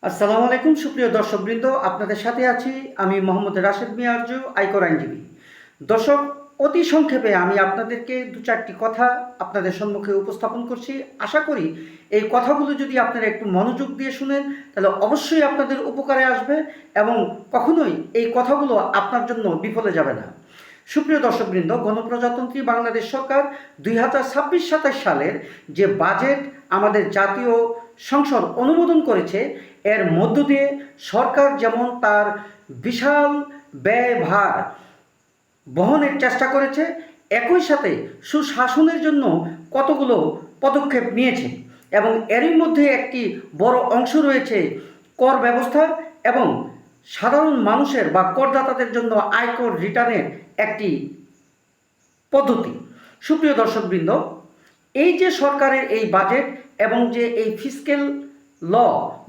আসসালামু আলাইকুম সুপ্রিয় দর্শকবৃন্দ, আপনাদের সাথে আছি আমি মোহাম্মদ রাশেদ মিয়া আরজু, আয়কর আইনজীবী। দর্শক, অতি সংক্ষেপে আমি আপনাদেরকে দু চারটি কথা আপনাদের সম্মুখে উপস্থাপন করছি। আশা করি এই কথাগুলো যদি আপনারা একটু মনোযোগ দিয়ে শুনেন তাহলে অবশ্যই আপনাদের উপকারে আসবে এবং কখনোই এই কথাগুলো আপনার জন্য বিফলে যাবে না। সুপ্রিয় দর্শকবৃন্দ, গণপ্রজাতন্ত্রী বাংলাদেশ সরকার 2026-27 সালের যে বাজেট আমাদের জাতীয় সংসদ অনুমোদন করেছে, এর মধ্য দিয়ে সরকার যেমন তার বিশাল ব্যয়ভার বহনের চেষ্টা করেছে, একই সাথে সুশাসনের জন্য কতগুলো পদক্ষেপ নিয়েছে এবং এরই মধ্যে একটি বড় অংশ রয়েছে কর ব্যবস্থা এবং সাধারণ মানুষের বা করদাতাদের জন্য আয়কর রিটার্নের একটি পদ্ধতি। সুপ্রিয় দর্শকবৃন্দ, এই যে সরকারের এই বাজেট এবং যে এই ফিসক্যাল ল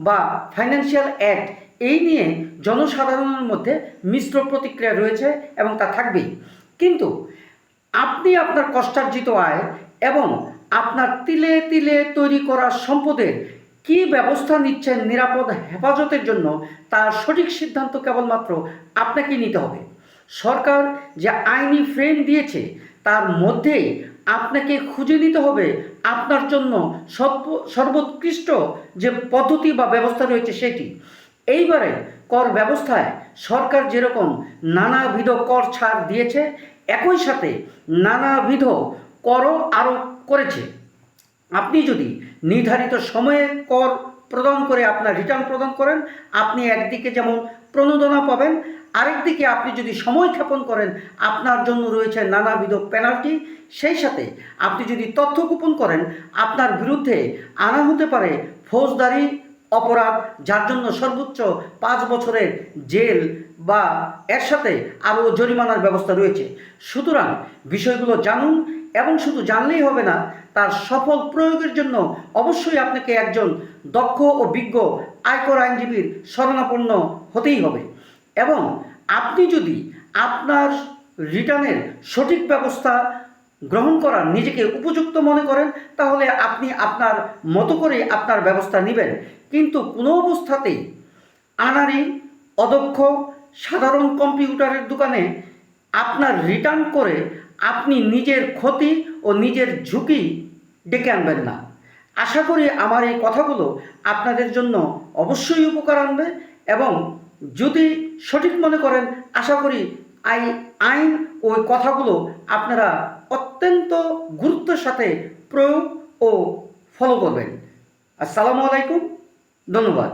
বা ফাইন্যান্সিয়াল অ্যাক্ট, এই নিয়ে জনসাধারণের মধ্যে মিশ্র প্রতিক্রিয়া রয়েছে এবং তা থাকবেই। কিন্তু আপনি আপনার কষ্টার্জিত আয় এবং আপনার তিলে তিলে তৈরি করা সম্পদের কী ব্যবস্থা নিচ্ছেন নিরাপদ হেফাজতের জন্য, তার সঠিক সিদ্ধান্ত কেবলমাত্র আপনাকেই নিতে হবে। সরকার যে আইনি ফ্রেম দিয়েছে তার মধ্যেই আপনাকে খুঁজে নিতে হবে আপনার জন্য সর্বোৎকৃষ্ট যে পদ্ধতি বা ব্যবস্থা রয়েছে সেটি। এইবারে কর ব্যবস্থায় সরকার যেরকম নানাবিধ কর ছাড় দিয়েছে, একই সাথে নানাবিধ করও আরোপ করেছে। আপনি যদি নির্ধারিত সময়ে কর প্রদান করে আপনার রিটার্ন প্রদান করেন, আপনি একদিকে যেমন প্রণোদনা পাবেন, আরেকদিকে আপনি যদি সময় ক্ষেপণ করেন আপনার জন্য রয়েছে নানাবিধ পেনাল্টি। সেই সাথে আপনি যদি তথ্য গোপন করেন আপনার বিরুদ্ধে আনা হতে পারে ফৌজদারি অপরাধ, যার জন্য সর্বোচ্চ 5 বছরের জেল বা এর সাথে আরও জরিমানার ব্যবস্থা রয়েছে। সুতরাং বিষয়গুলো জানুন এবং শুধু জানলেই হবে না, তার সফল প্রয়োগের জন্য অবশ্যই আপনাকে একজন দক্ষ ও বিজ্ঞ আয়কর আইনজীবীর শরণাপন্ন হতেই হবে। এবং আপনি যদি আপনার রিটার্নের সঠিক ব্যবস্থা গ্রহণ করার নিজেকে উপযুক্ত মনে করেন, তাহলে আপনি আপনার মতো করে আপনার ব্যবস্থা নেবেন। কিন্তু কোনো অবস্থাতেই আনাড়ি, অদক্ষ সাধারণ কম্পিউটারের দোকানে আপনার রিটার্ন করে আপনি নিজের ক্ষতি ও নিজের ঝুঁকি ডেকে আনবেন না। আশা করি আমার এই কথাগুলো আপনাদের জন্য অবশ্যই উপকার আনবে এবং যদি সঠিক মনে করেন, আশা করি আইন ওই কথাগুলো আপনারা অত্যন্ত গুরুত্বের সাথে প্রয়োগ ও ফলো করবেন। আসসালামু আলাইকুম, ধন্যবাদ।